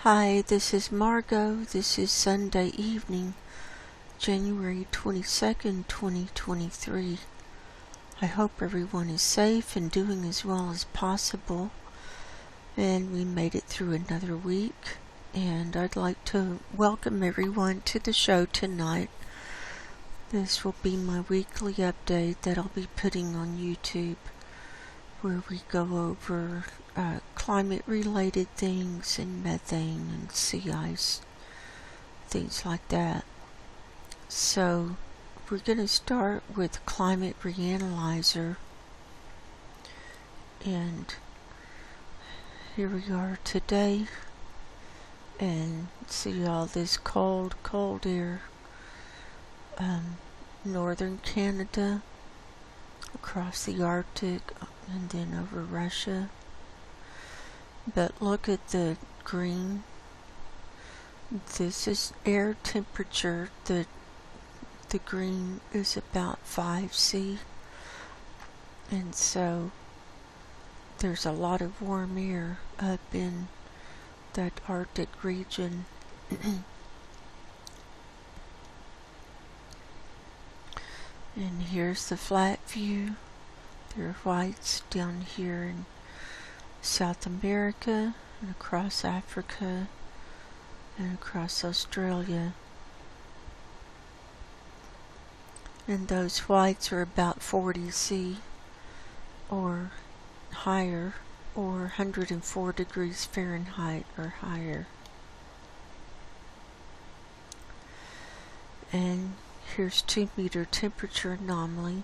Hi, this is Margo. This is Sunday evening, January 22nd, 2023. I hope everyone is safe and doing as well as possible. And we made it through another week. And I'd like to welcome everyone to the show tonight. This will be my weekly update that I'll be putting on YouTube, where we go over climate-related things and methane and sea ice, things like that. So we're going to start with Climate Reanalyzer, and here we are today, and see all this cold air, northern Canada, across the Arctic, and then over Russia. But look at the green. This is air temperature. The green is about 5°C, and so there's a lot of warm air up in that Arctic region. And here's the flat view. There are whites down here in South America and across Africa and across Australia. And those whites are about 40°C or higher, or 104 degrees Fahrenheit or higher. And here's 2-meter temperature anomaly.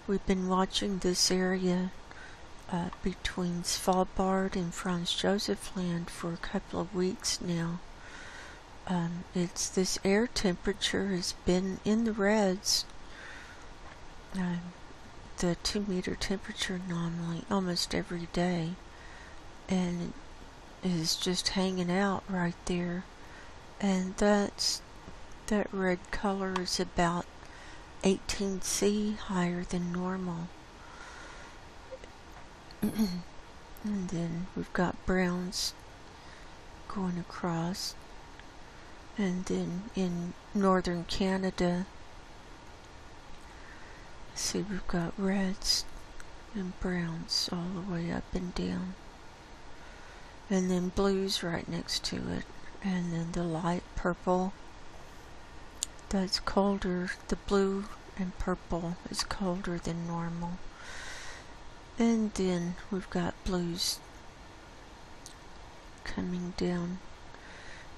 We've been watching this area between Svalbard and Franz Josef Land for a couple of weeks now. This air temperature has been in the reds, the 2-meter temperature anomaly, almost every day, and it is just hanging out right there. And that red color is about 18°C higher than normal. And then we've got browns going across, and then in northern Canada, see, we've got reds and browns all the way up and down, and then blues right next to it, and then the light purple, that's colder. The blue and purple is colder than normal. And then we've got blues coming down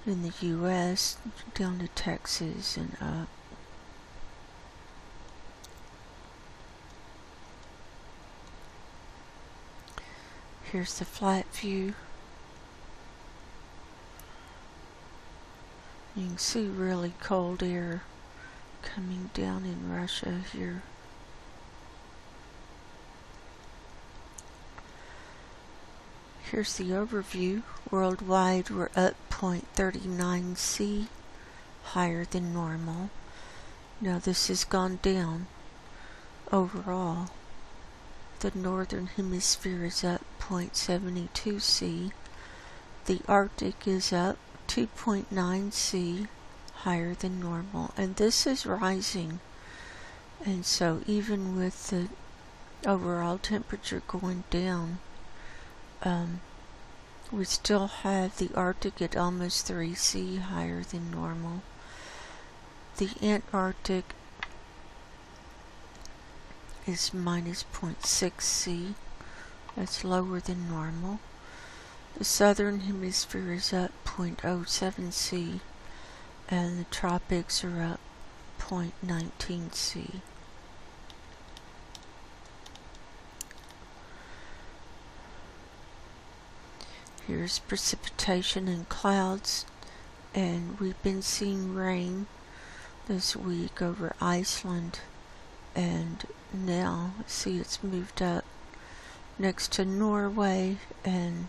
in the US, down to Texas and up. Here's the flat view. You can see really cold air coming down in Russia here. Here's the overview. Worldwide, we're up 0.39°C higher than normal. Now this has gone down overall. The northern hemisphere is up 0.72°C. The Arctic is up 2.9°C higher than normal, and this is rising. And so even with the overall temperature going down, we still have the Arctic at almost 3°C higher than normal. The Antarctic is minus 0.6°C. That's lower than normal. The southern hemisphere is up 0.07°C, and the tropics are up 0.19°C. Here's precipitation and clouds, and we've been seeing rain this week over Iceland, and now, see, it's moved up next to Norway and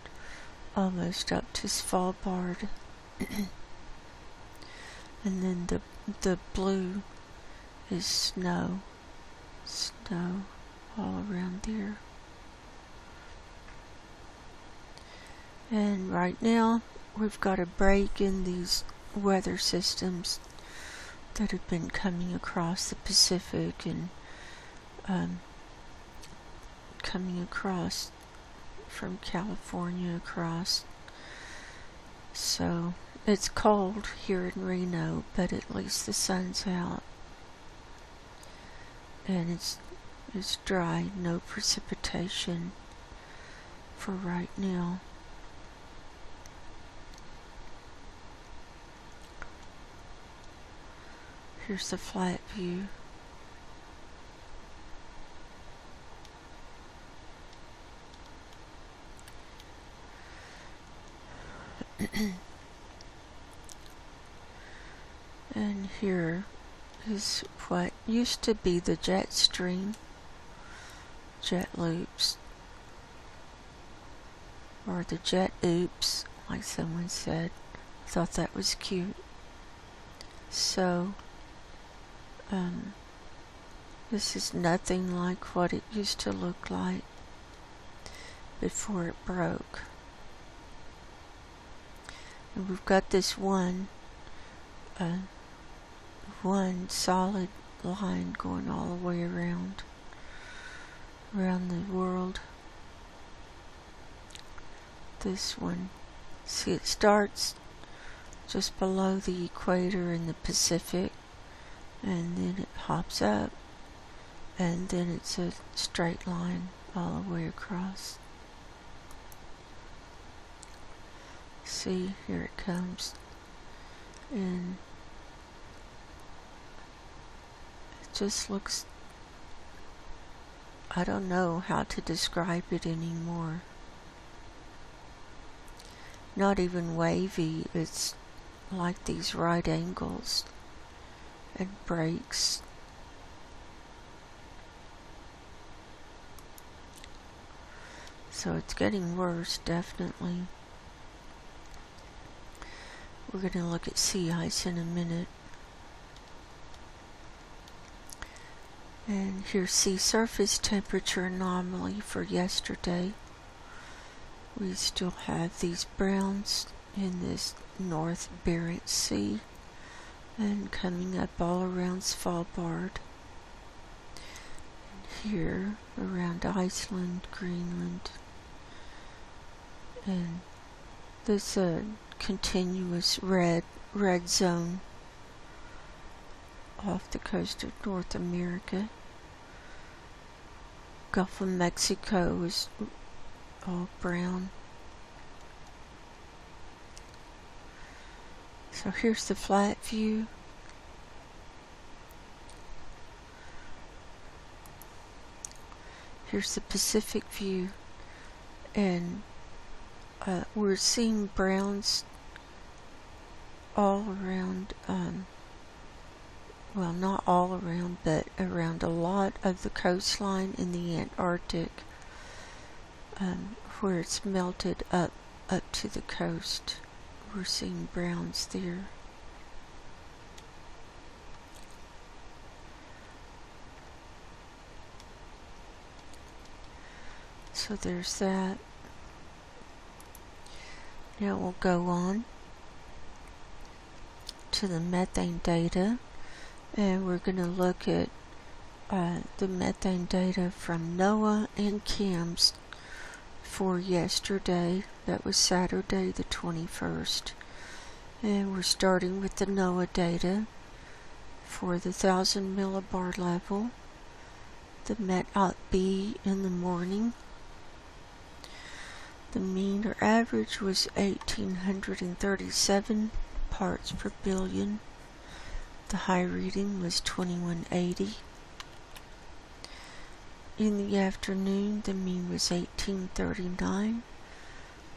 almost up to Svalbard. And then the blue is snow all around there. And right now we've got a break in these weather systems that have been coming across the Pacific and coming across from California across. So it's cold here in Reno, but at least the sun's out. And it's dry, no precipitation for right now. Here's the flat view. And here is what used to be the jet stream, jet loops, or the jet oops, like someone said. I thought that was cute. So, this is nothing like what it used to look like before it broke. And we've got this one solid line going all the way around the world. This one, see, it starts just below the equator in the Pacific, and then it hops up, and then it's a straight line all the way across. See, here it comes, and it just looks, I don't know how to describe it anymore. Not even wavy, it's like these right angles and breaks. So it's getting worse, definitely. We're going to look at sea ice in a minute. And here's sea surface temperature anomaly for yesterday. We still have these browns in this North Barents Sea and coming up all around Svalbard. And here around Iceland, Greenland. And this continuous red zone off the coast of North America. Gulf of Mexico is all brown. So here's the flat view. Here's the Pacific view, and we're seeing browns all around, well, not all around, but around a lot of the coastline in the Antarctic, where it's melted up to the coast. We're seeing browns there. So there's that. Now we'll go on to the methane data, and we're going to look at the methane data from NOAA and CAMS for yesterday. That was Saturday the 21st. And we're starting with the NOAA data for the 1000 millibar level, the Met.B in the morning. The mean or average was 1837 parts per billion. The high reading was 2180. In the afternoon, the mean was 1839.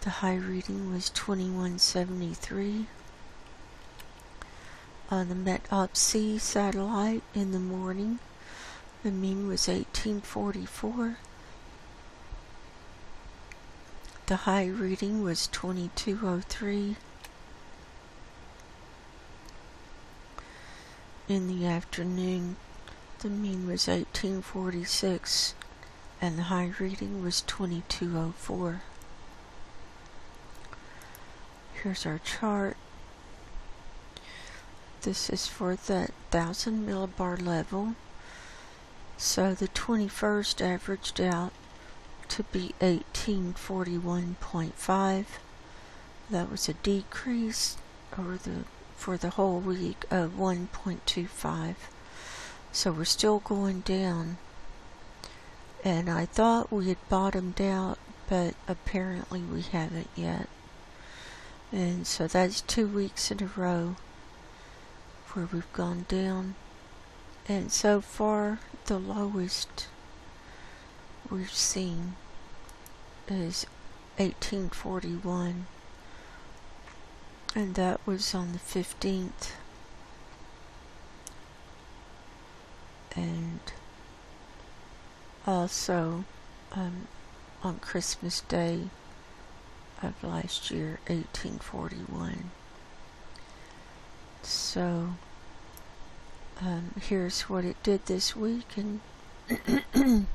The high reading was 2173. On the Met.C satellite in the morning, the mean was 1844. The high reading was 2203. In the afternoon, the mean was 1846, and the high reading was 2204. here's our chart. This is for the 1000 millibar level. So the 21st averaged out to be 1841.5. That was a decrease for the whole week of 1.25. So we're still going down. And I thought we had bottomed out, but apparently we haven't yet. And so that's 2 weeks in a row where we've gone down. And so far, the lowest we've seen is 1841. And that was on the 15th. And also on Christmas Day of last year, 1841. So here's what it did this week, and we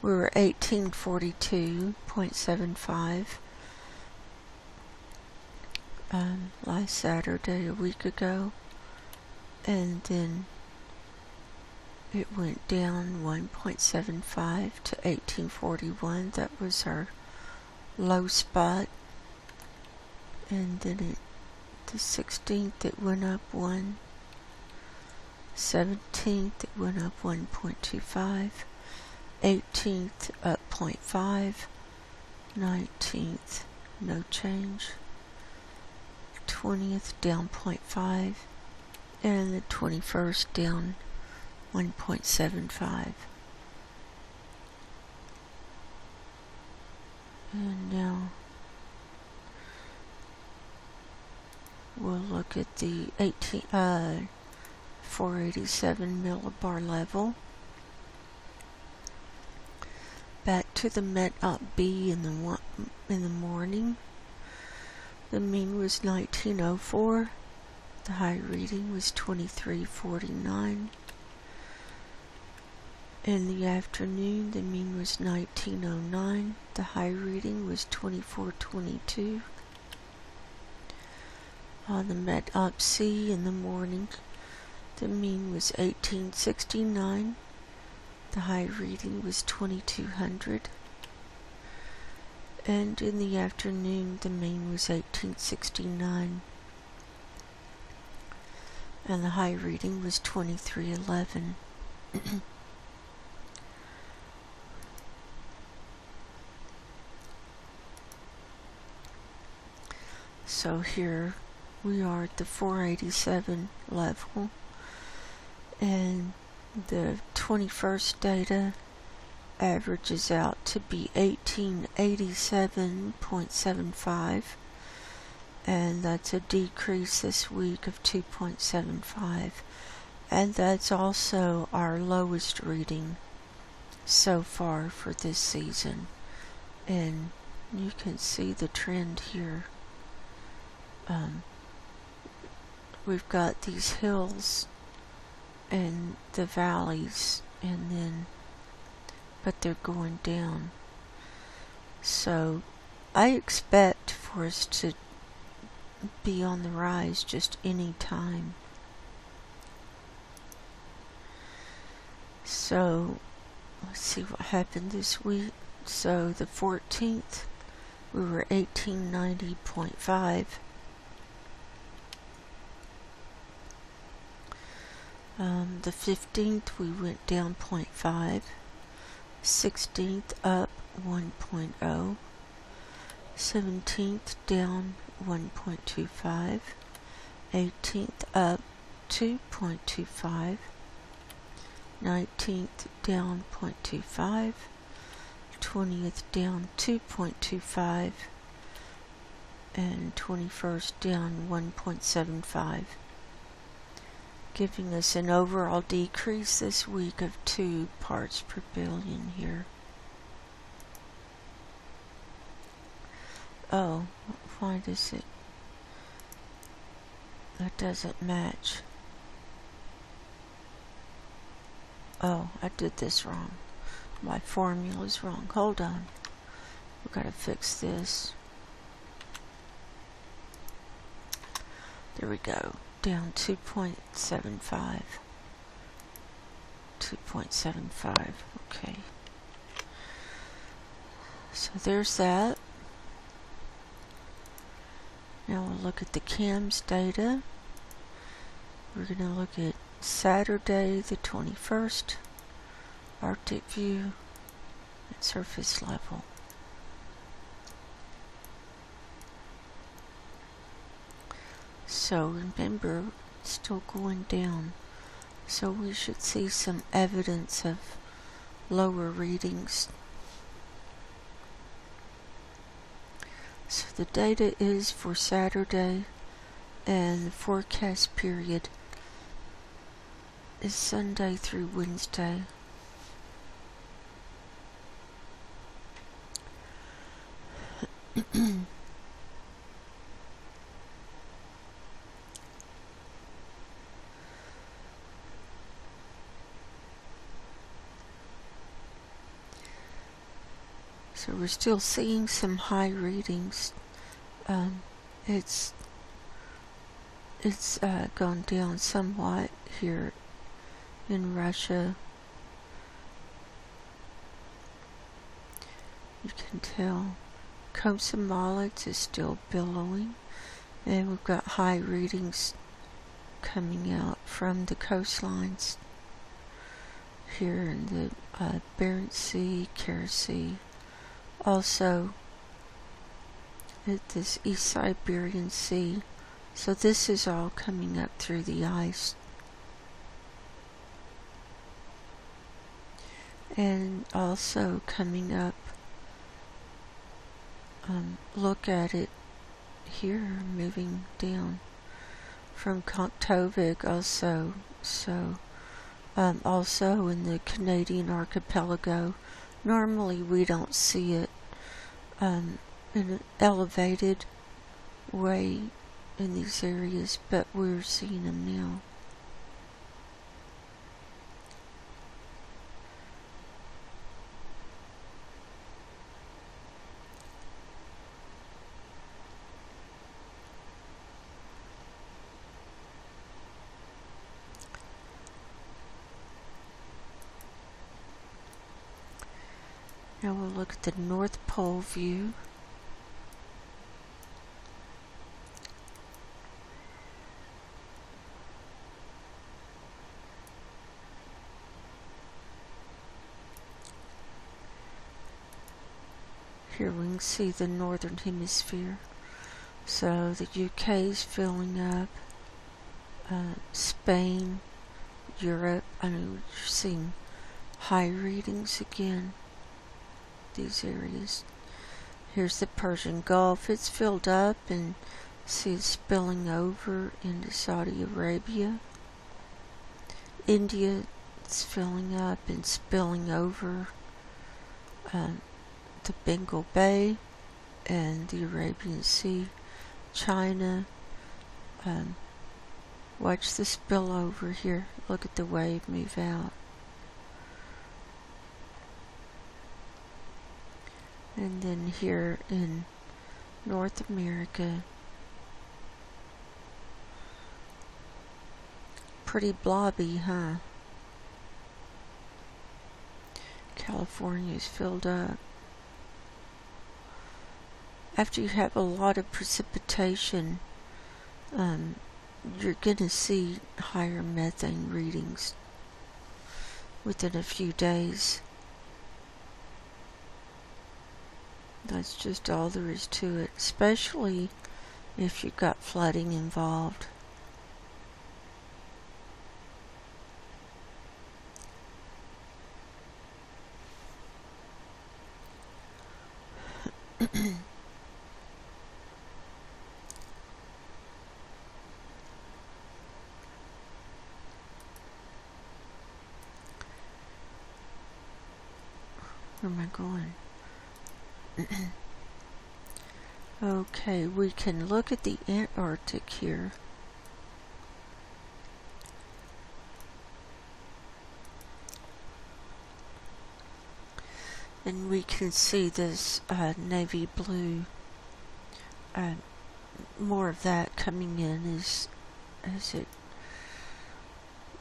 were 1842.75 last Saturday, a week ago, and then it went down 1.75 to 1841. That was our low spot. And then the 16th it went up 1. 17th it went up 1.25. 18th up 0.5. 19th no change. 20th down 0.5. And the 21st down 1.75. And now we'll look at the 487 millibar level. Back to the Met-Op B in the morning. The mean was 1904. The high reading was 2349. In the afternoon, the mean was 1909. The high reading was 2422. On the Met-Op C in the morning, the mean was 1869. The high reading was 2200. And in the afternoon, the mean was 1869. And the high reading was 2311. So here we are at the 487 level, and the 21st data averages out to be 1887.75, and that's a decrease this week of 2.75, and that's also our lowest reading so far for this season. And you can see the trend here. We've got these hills and the valleys, but they're going down. So I expect for us to be on the rise just any time. So let's see what happened this week. So the 14th we were 1890.5. The 15th we went down 0.5. 16th up 1.0. 17th down 1.25. 18th up 2.25. 19th down 0.25. 20th down 2.25. And 21st down 1.75. Giving us an overall decrease this week of 2 parts per billion here. Oh, why does it? That doesn't match. Oh, I did this wrong. My formula's wrong. Hold on. We've got to fix this. There we go. Down 2.75. 2.75. Okay. So there's that. Now we'll look at the CAMS data. We're going to look at Saturday the 21st, Arctic view, and surface level. So remember, it's still going down. So we should see some evidence of lower readings. So the data is for Saturday, and the forecast period is Sunday through Wednesday. So we're still seeing some high readings. It's gone down somewhat here in Russia. You can tell Komsomolets is still billowing, and we've got high readings coming out from the coastlines here in the Barents Sea, Kara Sea. Also at this East Siberian Sea. So this is all coming up through the ice. And also coming up, look at it here, moving down from Kontovik also. So also in the Canadian archipelago. Normally we don't see it in an elevated way in these areas, but we're seeing them now. Now we'll look at the North Pole view. Here we can see the northern hemisphere. So the UK is filling up. Spain, Europe. I mean, we're seeing high readings again. These areas. Here's the Persian Gulf. It's filled up, and see it spilling over into Saudi Arabia. India is filling up and spilling over the Bengal Bay and the Arabian Sea. China. Watch the spillover here. Look at the wave move out. And then here in North America, pretty blobby, huh? California is filled up. After you have a lot of precipitation, you're going to see higher methane readings within a few days. That's just all there is to it, especially if you've got flooding involved. Where am I going? Okay, we can look at the Antarctic here. And we can see this navy blue more of that coming in as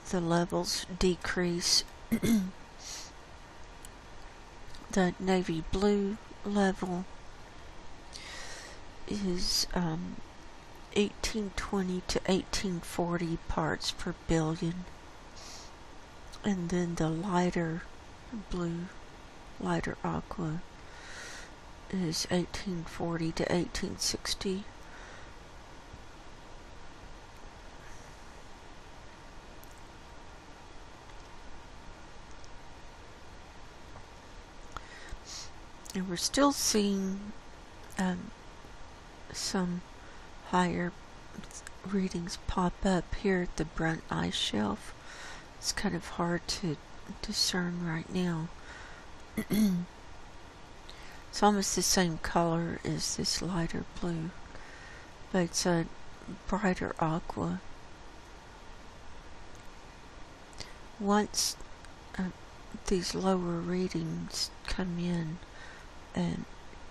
the levels decrease. The navy blue level is 1820 to 1840 parts per billion, and then the lighter blue, lighter aqua, is 1840 to 1860. And we're still seeing some higher readings pop up here at the Brunt ice shelf. It's kind of hard to discern right now. It's almost the same color as this lighter blue, but it's a brighter aqua. Once these lower readings come in, and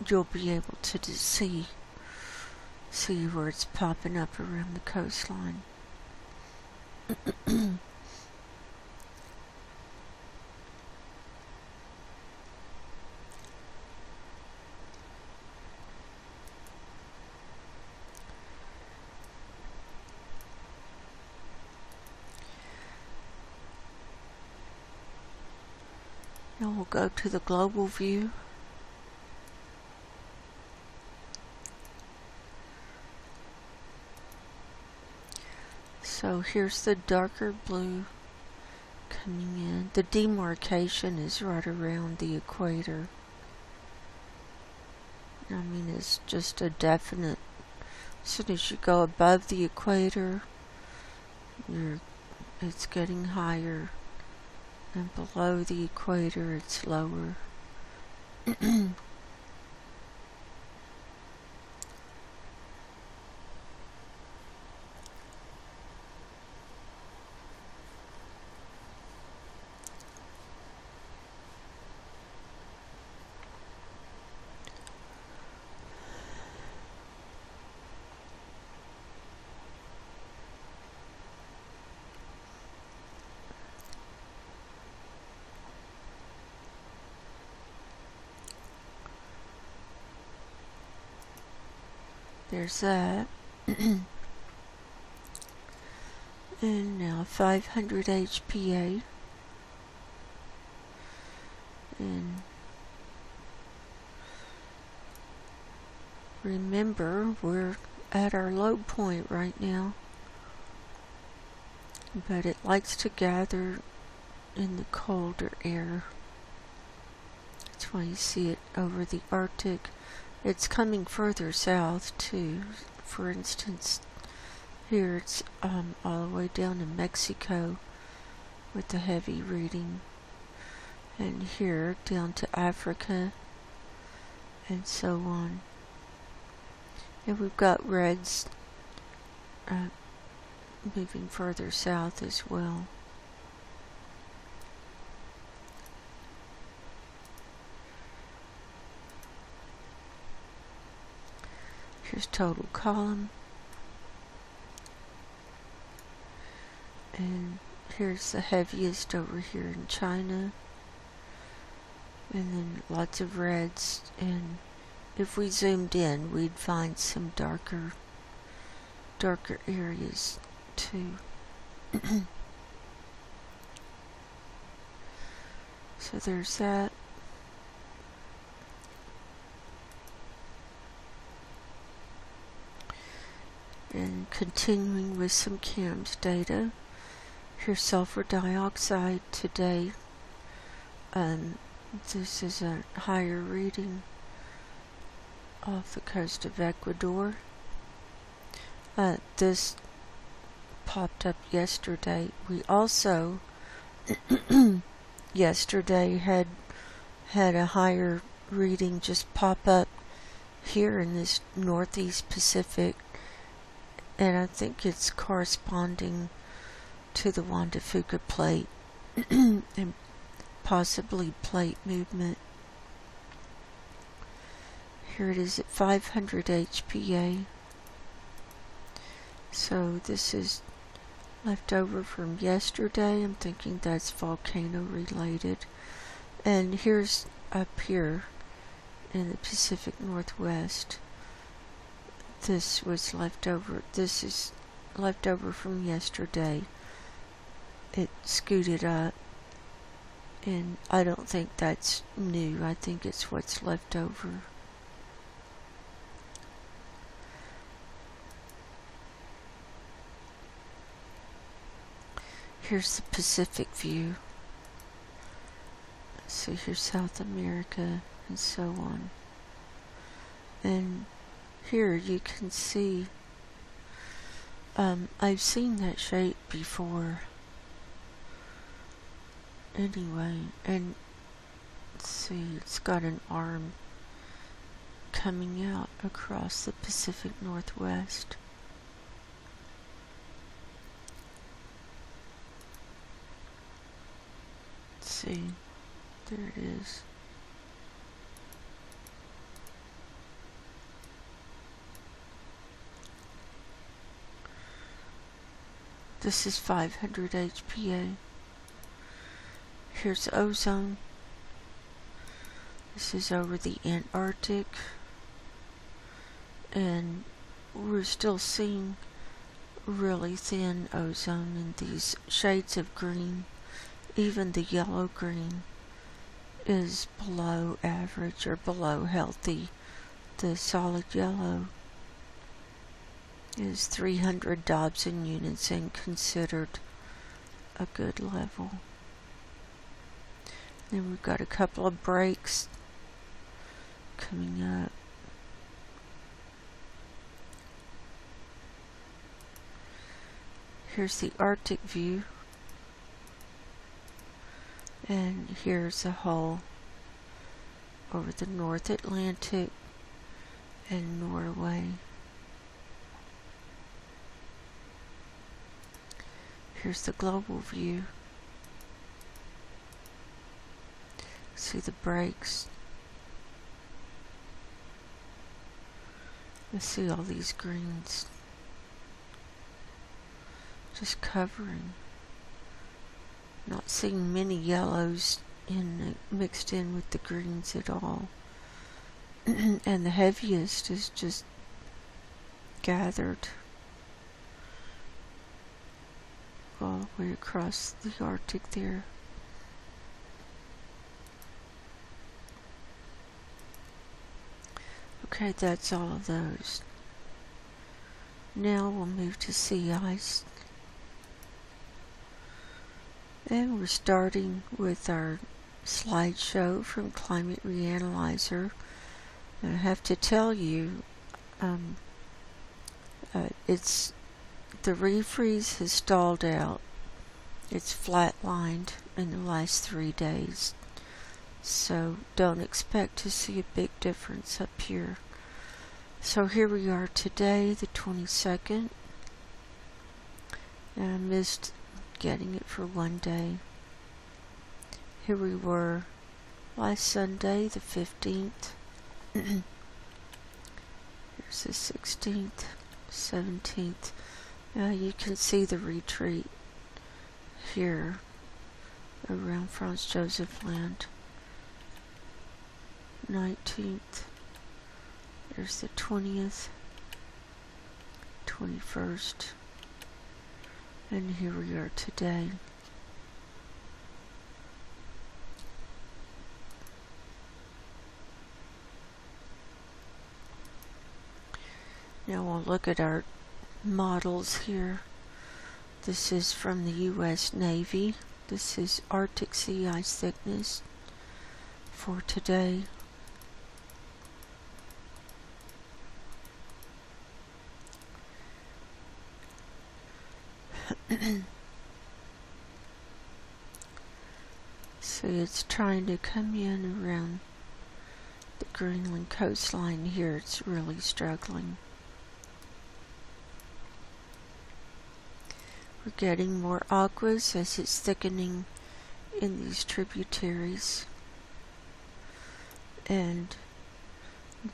you'll be able to see where it's popping up around the coastline. Now we'll go to the global view. So here's the darker blue coming in. The demarcation is right around the equator. I mean, it's just a definite, as soon as you go above the equator, it's getting higher, and below the equator it's lower. There's that. And now 500 HPA. And remember, we're at our low point right now, but it likes to gather in the colder air. That's why you see it over the Arctic. It's coming further south too. For instance, here it's all the way down to Mexico with the heavy reading, and here down to Africa, and so on. And we've got reds moving further south as well. Here's total column, and here's the heaviest over here in China, and then lots of reds, and if we zoomed in we'd find some darker areas too. So there's that. And continuing with some CAMS data, here's sulfur dioxide today. This is a higher reading off the coast of Ecuador. This popped up yesterday. We also yesterday had a higher reading just pop up here in this northeast Pacific, and I think it's corresponding to the Juan de Fuca plate and possibly plate movement. Here it is at 500 HPA. So this is left over from yesterday. I'm thinking that's volcano related. And here's up here in the Pacific Northwest. This was left over. This is left over from yesterday. It scooted up, and I don't think that's new. I think it's what's left over. Here's the Pacific view. So here's South America and so on. And here you can see, I've seen that shape before. Anyway, and let's see, it's got an arm coming out across the Pacific Northwest. Let's see, there it is. This is 500 HPA. Here's ozone. This is over the Antarctic. And we're still seeing really thin ozone in these shades of green. Even the yellow-green is below average or below healthy. The solid yellow is 300 Dobson units and considered a good level. Then we've got a couple of breaks coming up. Here's the Arctic view. And here's a hole over the North Atlantic and Norway. Here's the global view. See the breaks. You see all these greens just covering. Not seeing many yellows mixed in with the greens at all. And the heaviest is just gathered all the way across the Arctic there. Okay, that's all of those. Now we'll move to sea ice. And we're starting with our slideshow from Climate Reanalyzer. And I have to tell you, the refreeze has stalled out. It's flatlined in the last 3 days. So don't expect to see a big difference up here. So here we are today, the 22nd. And I missed getting it for 1 day. Here we were last Sunday, the 15th. Here's the 16th, 17th. You can see the retreat here around Franz Josef Land. 19th. There's the 20th, 21st. And here we are today. Now we'll look at our models here. This is from the U.S. Navy. This is Arctic sea ice thickness for today. See, it's trying to come in around the Greenland coastline here. It's really struggling. We're getting more aquas as it's thickening in these tributaries. And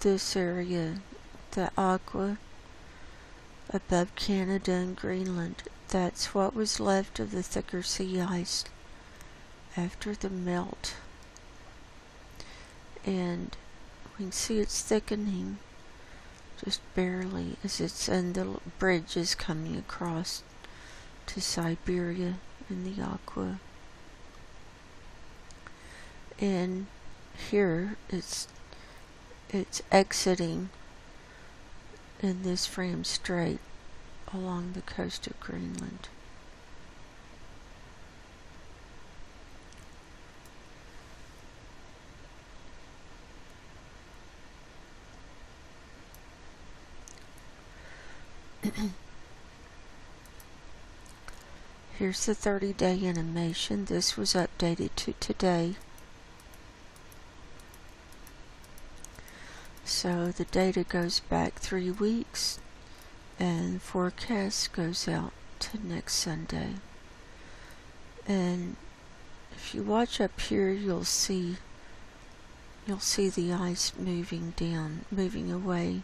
this area, the aqua above Canada and Greenland. That's what was left of the thicker sea ice after the melt. And we can see it's thickening just barely as the bridge is coming across to Siberia in the aqua. And here it's exiting in this Fram Strait along the coast of Greenland. Here's the 30-day animation. This was updated to today. So the data goes back 3 weeks and forecast goes out to next Sunday. And if you watch up here, you'll see the ice moving down, moving away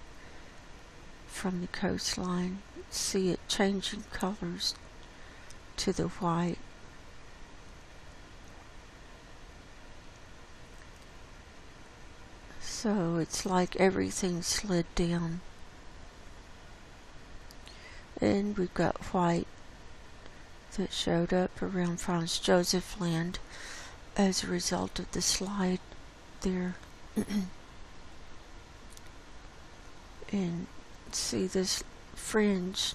from the coastline. See it changing colors to the white. So it's like everything slid down. And we've got white that showed up around Franz Josef Land as a result of the slide there. And see this fringe.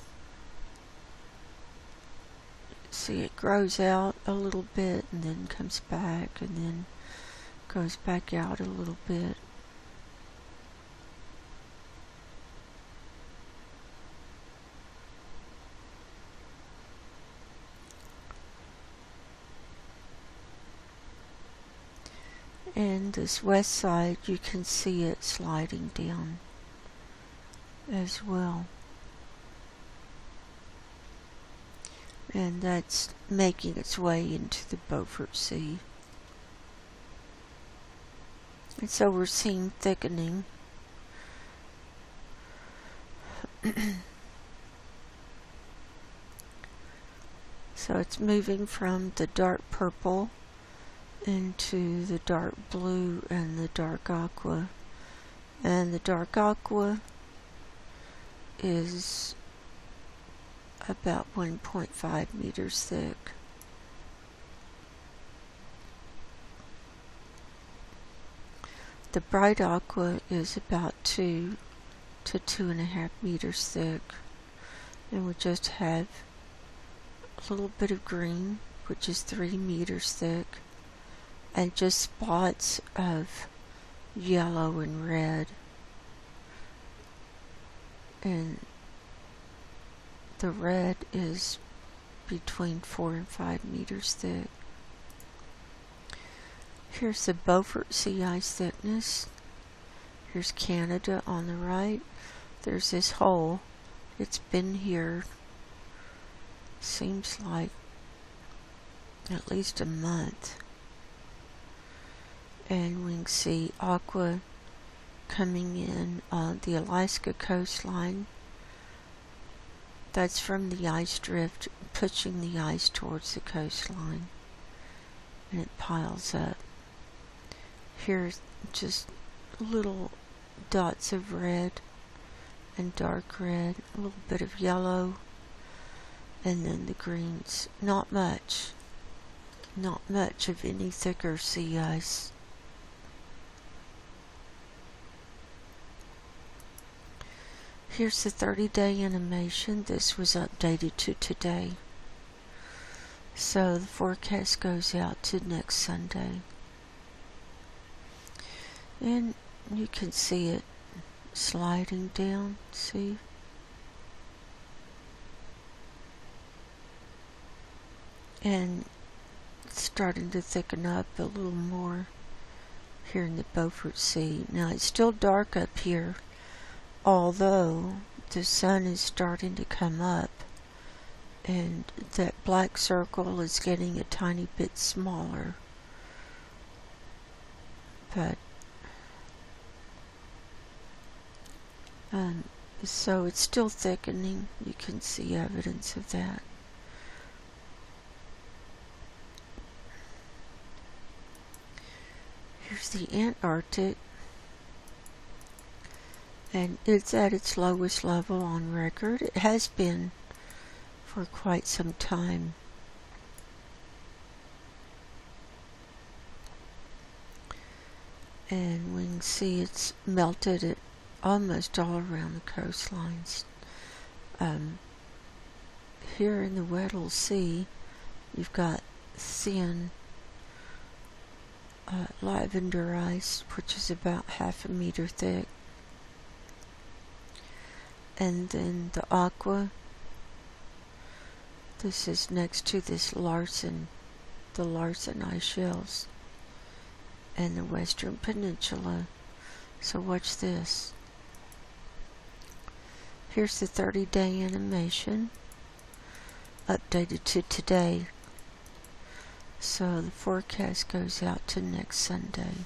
See, it grows out a little bit and then comes back and then goes back out a little bit. And this west side, you can see it sliding down as well. And that's making its way into the Beaufort Sea. And so we're seeing thickening. So it's moving from the dark purple into the dark blue and the dark aqua. And the dark aqua is about 1.5 meters thick. The bright aqua is about 2 to 2.5 meters thick. And we just have a little bit of green, which is 3 meters thick, and just spots of yellow and red. And the red is between 4 and 5 meters thick. Here's the Beaufort sea ice thickness. Here's Canada on the right. There's this hole. It's been here, seems like at least a month. And we can see aqua coming in on the Alaska coastline. That's from the ice drift pushing the ice towards the coastline, and it piles up. Here's just little dots of red and dark red, a little bit of yellow, and then the greens. Not much of any thicker sea ice. Here's the 30-day animation. This was updated to today. So the forecast goes out to next Sunday. And you can see it sliding down, see? And it's starting to thicken up a little more here in the Beaufort Sea. Now it's still dark up here, although the sun is starting to come up, and that black circle is getting a tiny bit smaller. But So it's still thickening. You can see evidence of that. Here's the Antarctic, and it's at its lowest level on record. It has been for quite some time. And we can see it's melted at almost all around the coastlines. Here in the Weddell Sea, you've got thin lavender ice, which is about 1/2 meter thick. And then the aqua, this is next to this the Larsen ice shelves, and the Western Peninsula. So watch this. Here's the 30-day animation, updated to today. So the forecast goes out to next Sunday.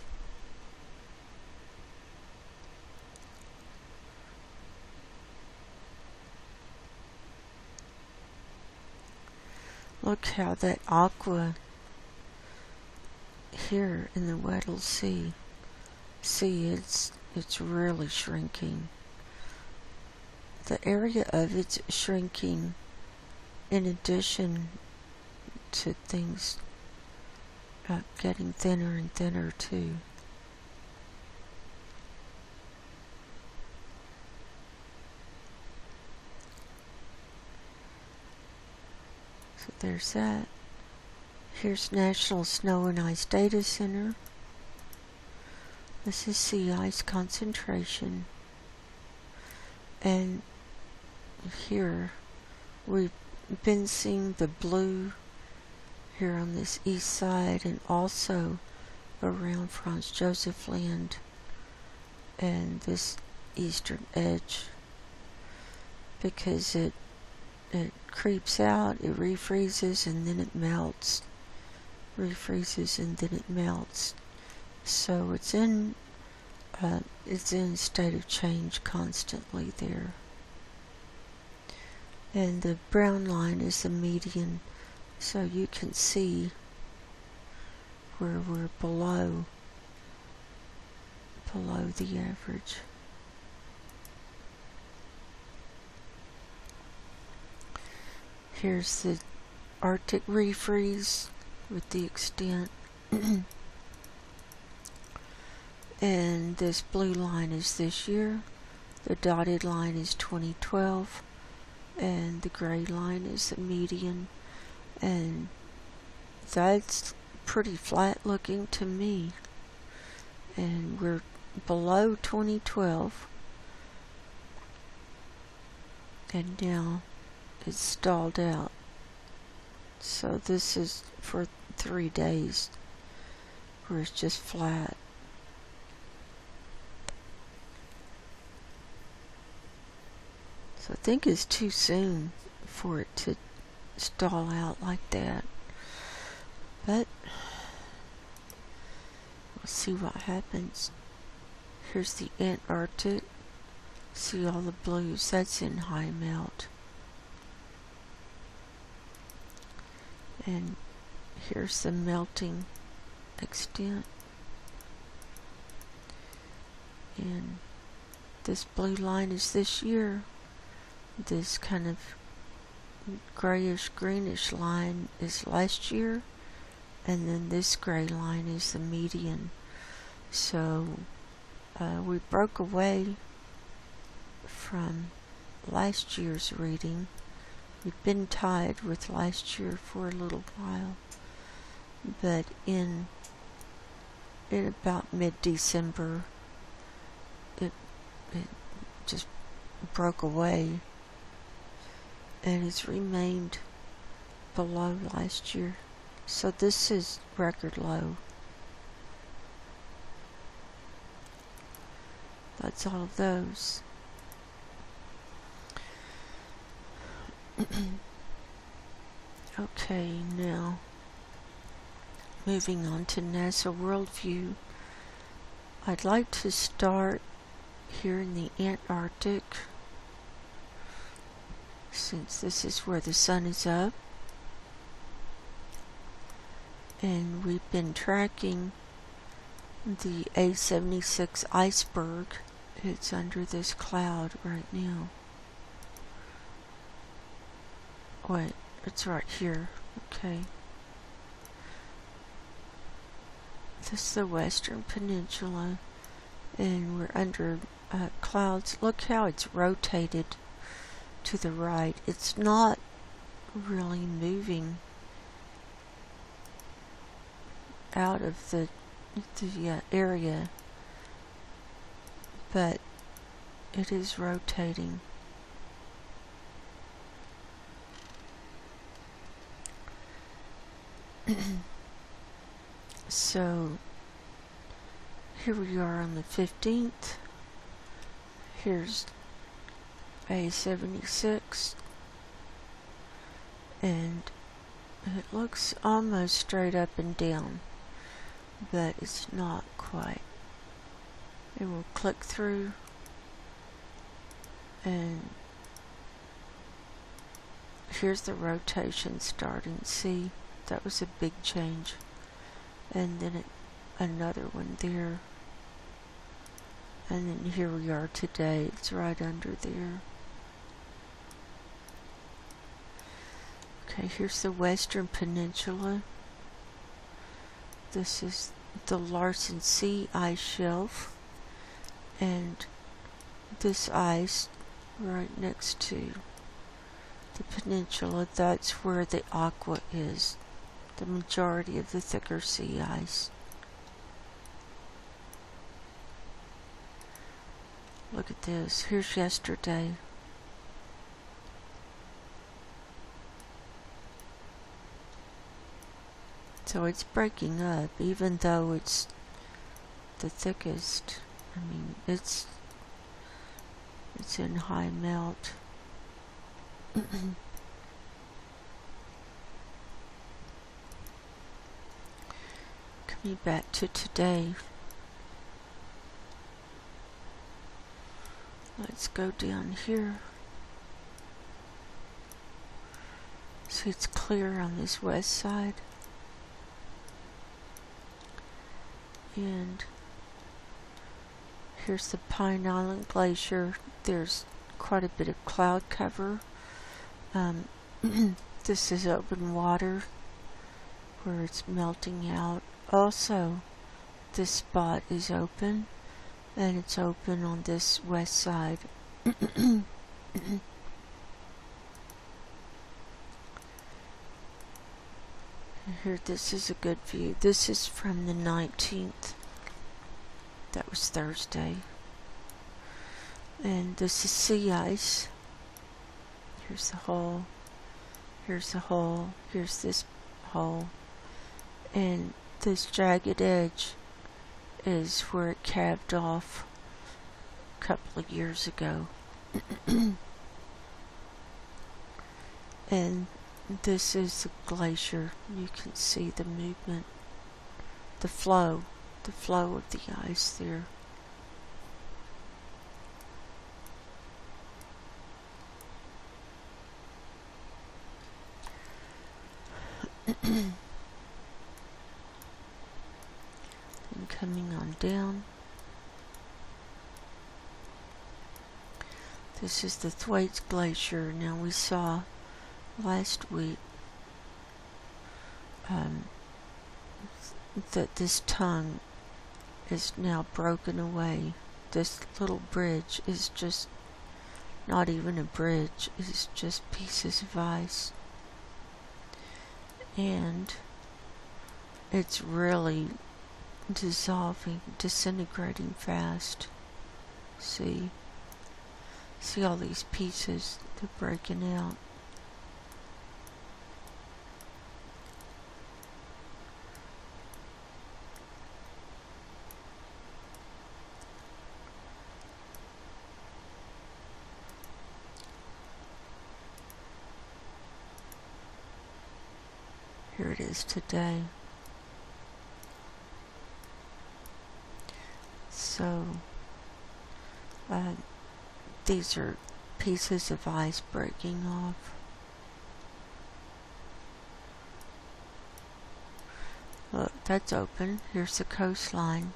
Look how that aqua here in the Weddell Sea. See, it's really shrinking. The area of it's shrinking in addition to things getting thinner and thinner too. So there's that. Here's National Snow and Ice Data Center. This is sea ice concentration. And here we've been seeing the blue here on this east side, and also around Franz Josef Land and this eastern edge, because it creeps out, it refreezes, and then it melts, refreezes, and then it melts. So it's in a state of change constantly there. And the brown line is the median, so you can see where we're below the average. Here's the Arctic refreeze with the extent. And this blue line is this year, the dotted line is 2012, and the gray line is the median, and that's pretty flat looking to me. And we're below 2012, and now it's stalled out. So this is for 3 days where it's just flat. So I think it's too soon for it to stall out like that. But we'll see what happens. Here's the Antarctic. See all the blues? That's in high melt. And here's the melting extent. And this blue line is this year. This kind of grayish greenish line is last year, and then this gray line is the median. So we broke away from last year's reading. We've been tied with last year for a little while, but in about mid-December it just broke away, and it's remained below last year. So this is record low. That's all of those. Okay, now moving on to NASA Worldview. I'd like to start here in the Antarctic since this is where the sun is up. And we've been tracking the A76 iceberg. It's under this cloud right now. Wait, it's right here. Okay. This is the Western Peninsula, and we're under clouds. Look how it's rotated to the right. It's not really moving out of the area, but it is rotating. So here we are on the 15th. Here's A76, and it looks almost straight up and down, but it's not quite. It will click through, and here's the rotation starting. See, that was a big change. And then another one there. And then here we are today. It's right under there. Okay, here's the Western Peninsula. This is the Larsen Sea ice shelf. And this ice right next to the peninsula, that's where the aqua is. The majority of the thicker sea ice. Look at this. Here's yesterday. So it's breaking up, even though it's the thickest. I mean, it's in high melt. Coming back to today. Let's go down here. See, it's clear on this west side. And here's the Pine Island Glacier. There's quite a bit of cloud cover. This is open water where it's melting out. Also, this spot is open, and it's open on this west side. Here, this is a good view. This is from the 19th. That was Thursday. And this is sea ice. Here's the hole. Here's the hole. Here's this hole. And this jagged edge is where it calved off a couple of years ago. And this is the glacier. You can see the movement, the flow of the ice there. And coming on down. This is the Thwaites Glacier. Now we saw last week that this tongue is now broken away. This little bridge is just not even a bridge. It's just pieces of ice. And it's really dissolving, disintegrating fast. See all these pieces, they're breaking out. Here it is today. So, these are pieces of ice breaking off. Look, that's open. Here's the coastline.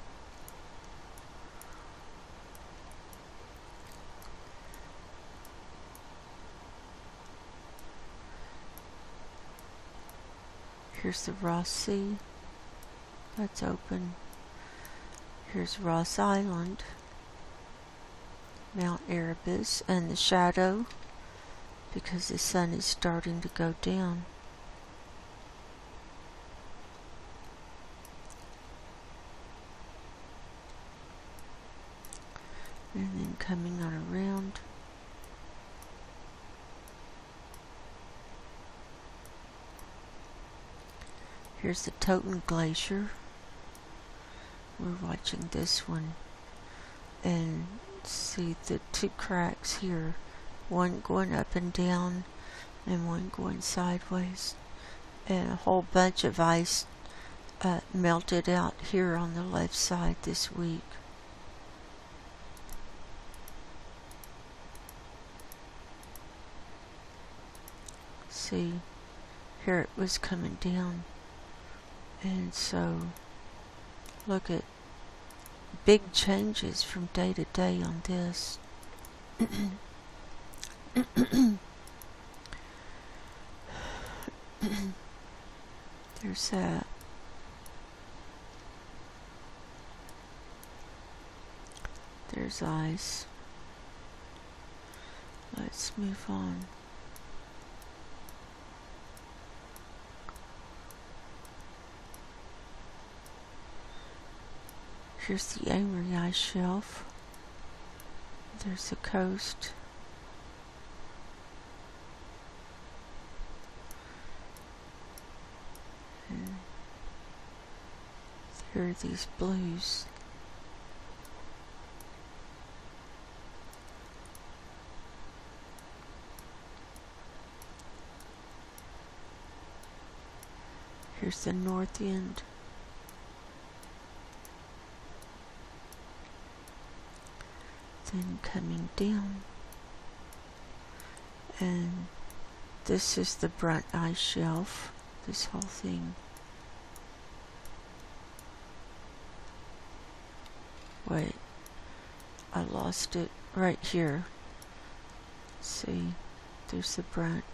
Here's the Ross Sea. That's open. Here's Ross Island, Mount Erebus, and the shadow because the sun is starting to go down. And then coming on around. Here's the Totten Glacier. We're watching this one. And see the two cracks here. One going up and down and one going sideways. And a whole bunch of ice melted out here on the left side this week. See, here it was coming down. And so, look at big changes from day to day on this. There's that. There's ice. Let's move on. Here's the Amory ice shelf. There's the coast. And there are these blues. Here's the north end. Then coming down, and this is the Brunt ice shelf, this whole thing. Wait, I lost it right here. See, there's the Brunt.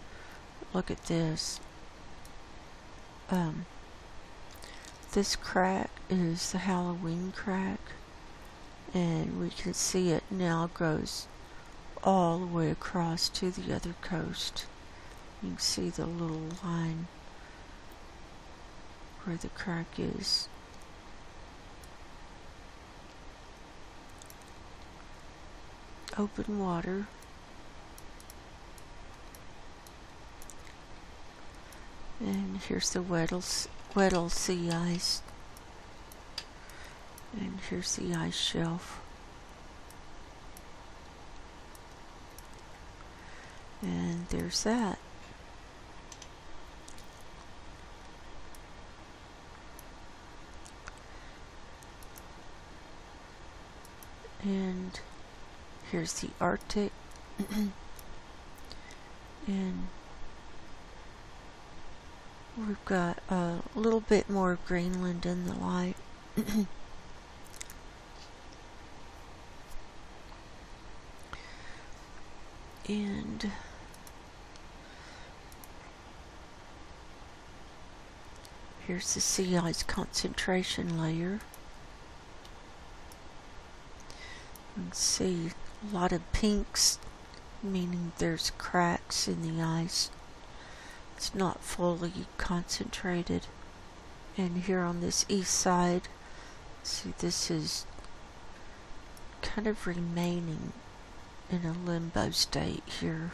Look at this. This crack is the Halloween crack. And we can see it now goes all the way across to the other coast. You can see the little line where the crack is. Open water. And here's the Weddell sea ice. And here's the ice shelf. And there's that. And here's the Arctic. And we've got a little bit more of Greenland in the light. And here's the sea ice concentration layer. You can see a lot of pinks, meaning there's cracks in the ice. It's not fully concentrated. And here on this east side, see, this is kind of remaining in a limbo state here.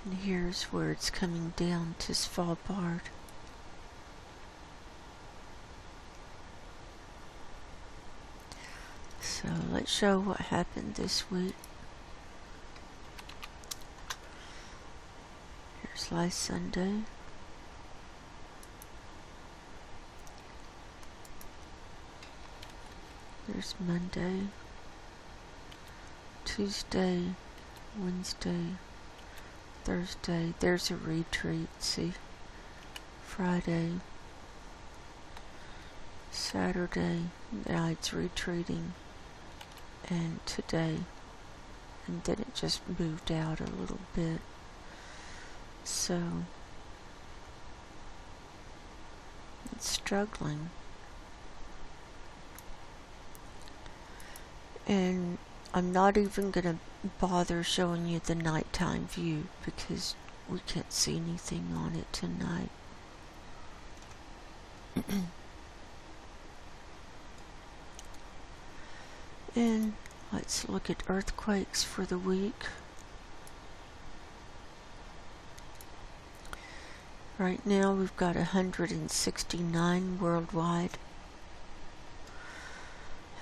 And here's where it's coming down to Svalbard. So let's show what happened this week. Here's last Sunday. There's Monday. Tuesday, Wednesday, Thursday, there's a retreat, see? Friday, Saturday, now it's retreating, and today, and then it just moved out a little bit. So it's struggling. And I'm not even going to bother showing you the nighttime view because we can't see anything on it tonight. And let's look at earthquakes for the week. Right now we've got 169 worldwide.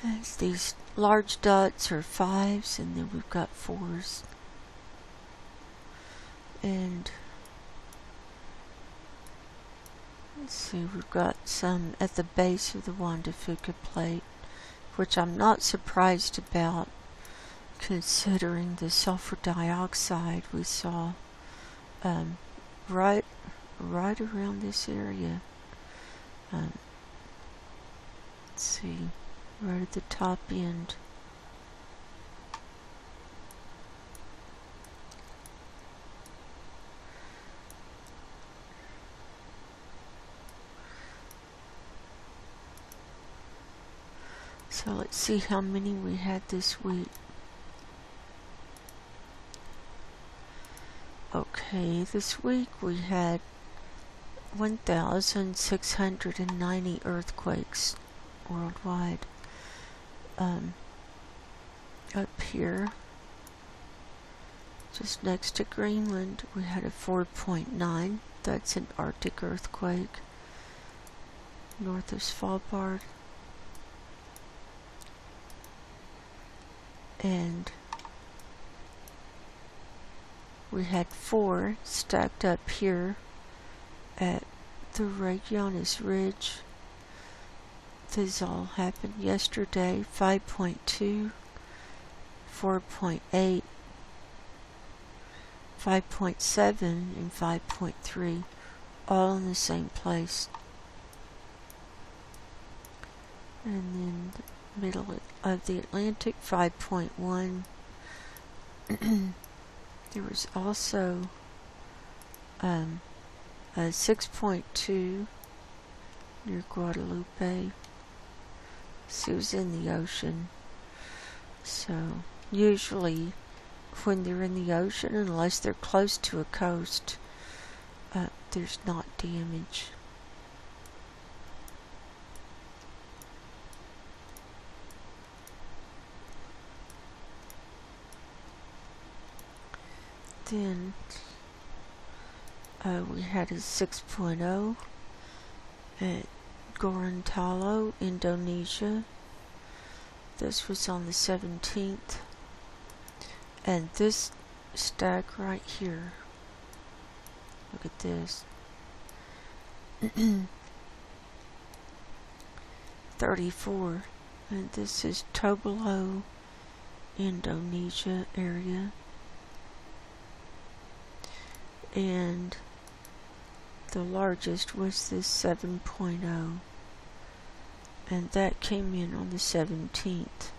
And these large dots are 5s, and then we've got 4s. And let's see, we've got some at the base of the Juan de Fuca plate, which I'm not surprised about considering the sulfur dioxide we saw right around this area. Let's see, right at the top end. So let's see how many we had this week. Okay, this week we had 1,690 earthquakes worldwide. Up here, just next to Greenland, we had a 4.9. That's an Arctic earthquake. North of Svalbard. And we had 4 stacked up here at the Reykjanes Ridge. This all happened yesterday. 5.2, 4.8, 5.7, and 5.3, all in the same place. And then the middle of the Atlantic, 5.1. There was also a 6.2 near Guadalupe. So it was in the ocean. So usually when they're in the ocean, unless they're close to a coast, there's not damage. Then we had a 6.0 at Gorontalo, Indonesia. This was on the 17th. And this stack right here, look at this, 34. And this is Tobelo, Indonesia area. And the largest was this 7.0, and that came in on the 17th.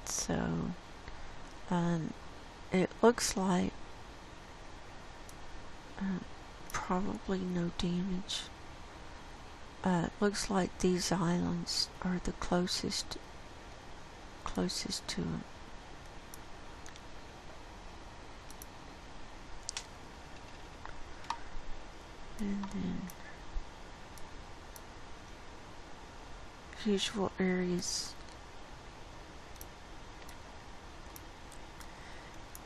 So it looks like probably no damage. It looks like these islands are the closest to it. And then usual areas.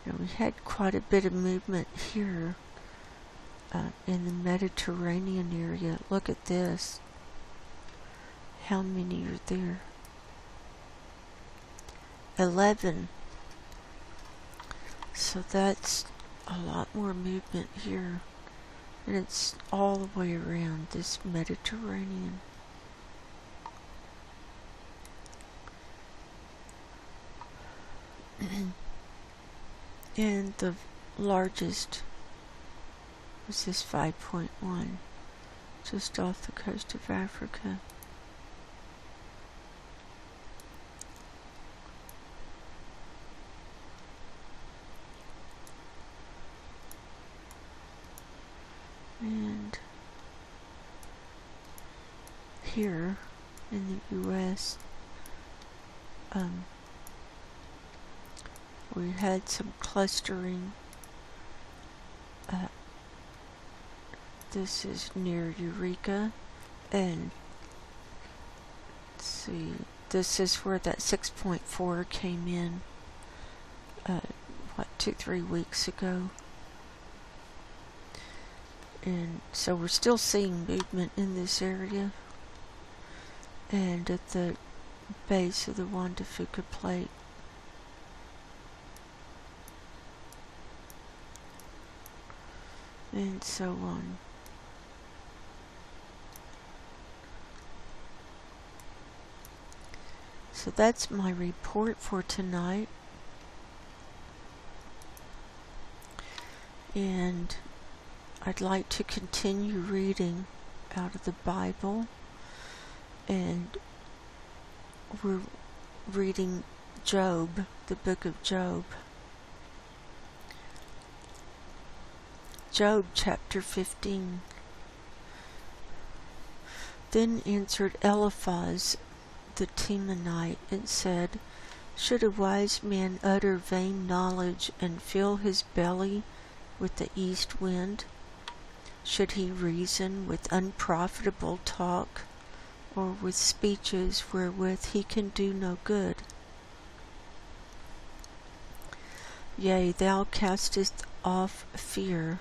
Now we had quite a bit of movement here in the Mediterranean area. Look at this. How many are there? 11. So that's a lot more movement here. And it's all the way around this Mediterranean. and the largest was this 5.1, just off the coast of Africa. And here in the US, we had some clustering. This is near Eureka, and let's see, this is where that 6.4 came in, 2-3 weeks ago. And so we're still seeing movement in this area. And at the base of the Juan de Fuca plate, and so on. So that's my report for tonight. And I'd like to continue reading out of the Bible, and we're reading Job, the book of Job. Job chapter 15. Then answered Eliphaz the Temanite and said, Should a wise man utter vain knowledge and fill his belly with the east wind? Should he reason with unprofitable talk, or with speeches wherewith he can do no good? Yea, thou castest off fear,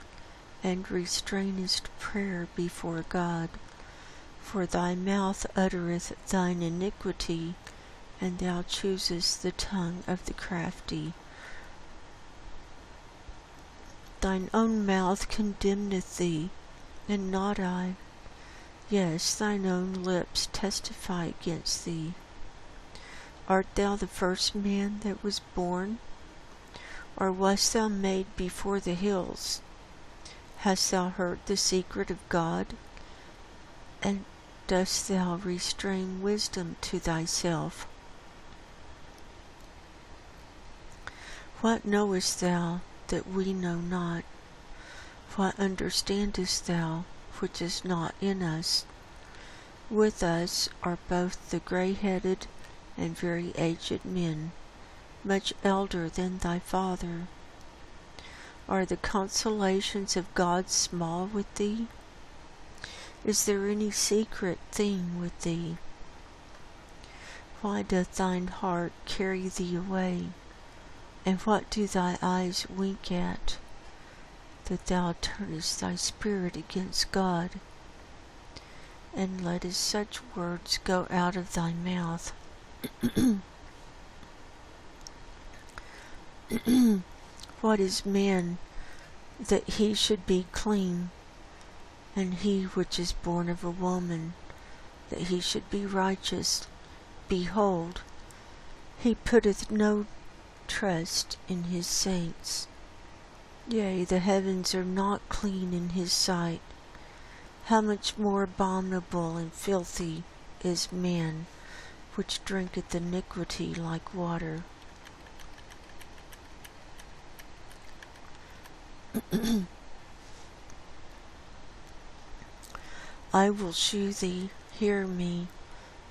and restrainest prayer before God. For thy mouth uttereth thine iniquity, and thou choosest the tongue of the crafty. Thine own mouth condemneth thee, and not I. Yes, thine own lips testify against thee. Art thou the first man that was born? Or wast thou made before the hills? Hast thou heard the secret of God? And dost thou restrain wisdom to thyself? What knowest thou that we know not? What understandest thou which is not in us? With us are both the grey-headed and very aged men, much elder than thy father. Are the consolations of God small with thee? Is there any secret thing with thee? Why doth thine heart carry thee away? And what do thy eyes wink at, that thou turnest thy spirit against God? And lettest such words go out of thy mouth. What is man that he should be clean, and he which is born of a woman that he should be righteous? Behold, he putteth no trust in his saints. Yea, the heavens are not clean in his sight. How much more abominable and filthy is man, which drinketh iniquity like water. I will shew thee, hear me,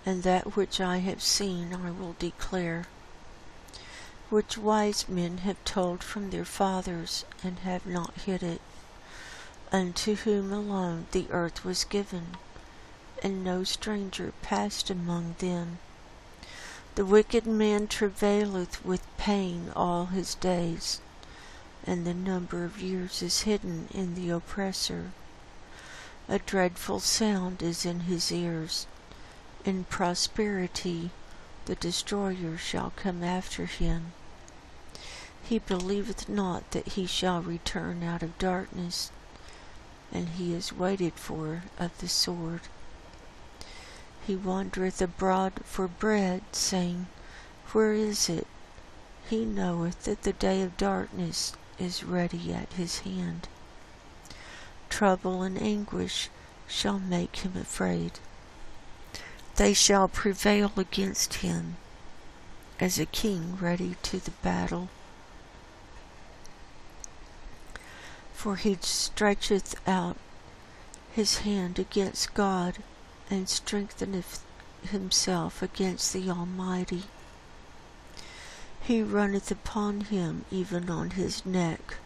and that which I have seen I will declare, which wise men have told from their fathers, and have not hid it, unto whom alone the earth was given, and no stranger passed among them. The wicked man travaileth with pain all his days, and the number of years is hidden in the oppressor. A dreadful sound is in his ears. In prosperity the destroyer shall come after him. He believeth not that he shall return out of darkness, and he is waited for of the sword. He wandereth abroad for bread, saying, Where is it? he knoweth that the day of darkness is ready at his hand. Trouble and anguish shall make him afraid. They shall prevail against him as a king ready to the battle. For he stretcheth out his hand against God, and strengtheneth himself against the Almighty. He runneth upon him, even on his neck,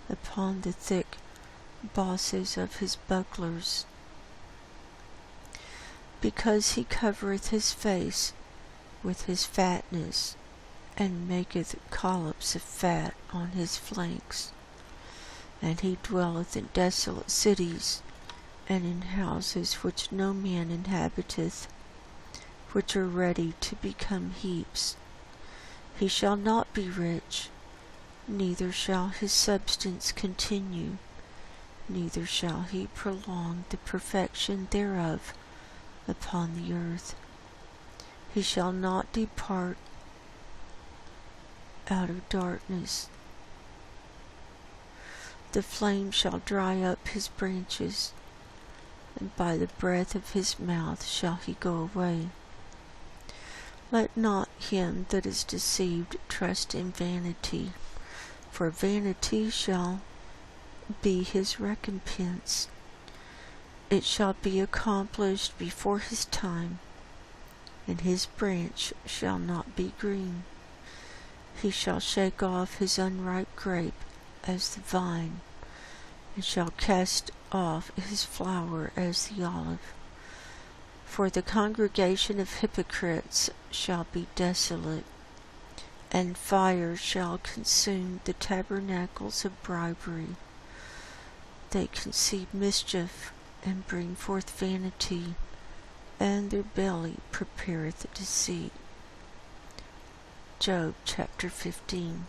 upon the thick bosses of his bucklers. Because he covereth his face with his fatness, and maketh collops of fat on his flanks. And he dwelleth in desolate cities, and in houses which no man inhabiteth, which are ready to become heaps. He shall not be rich, neither shall his substance continue, neither shall he prolong the perfection thereof upon the earth. He shall not depart out of darkness. The flame shall dry up his branches, and by the breath of his mouth shall he go away. Let not him that is deceived trust in vanity, for vanity shall be his recompense. It shall be accomplished before his time, and his branch shall not be green. He shall shake off his unripe grape as the vine, and shall cast off his flower as the olive. For the congregation of hypocrites shall be desolate, and fire shall consume the tabernacles of bribery. They conceive mischief, and bring forth vanity, and their belly prepareth deceit. Job chapter 15.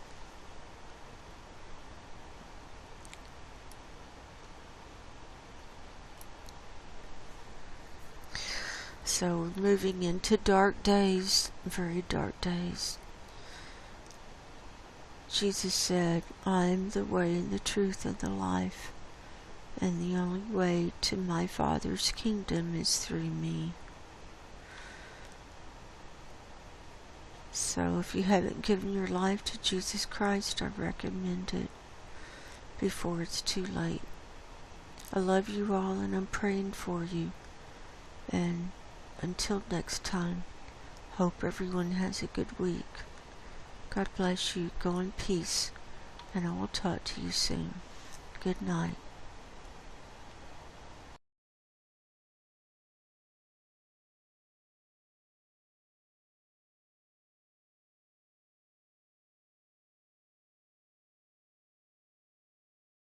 So we're moving into dark days, very dark days. Jesus said, I am the way and the truth and the life, and the only way to my Father's kingdom is through me. So if you haven't given your life to Jesus Christ, I recommend it before it's too late. I love you all, and I'm praying for you. And until next time, hope everyone has a good week. God bless you. Go in peace, and I will talk to you soon. Good night.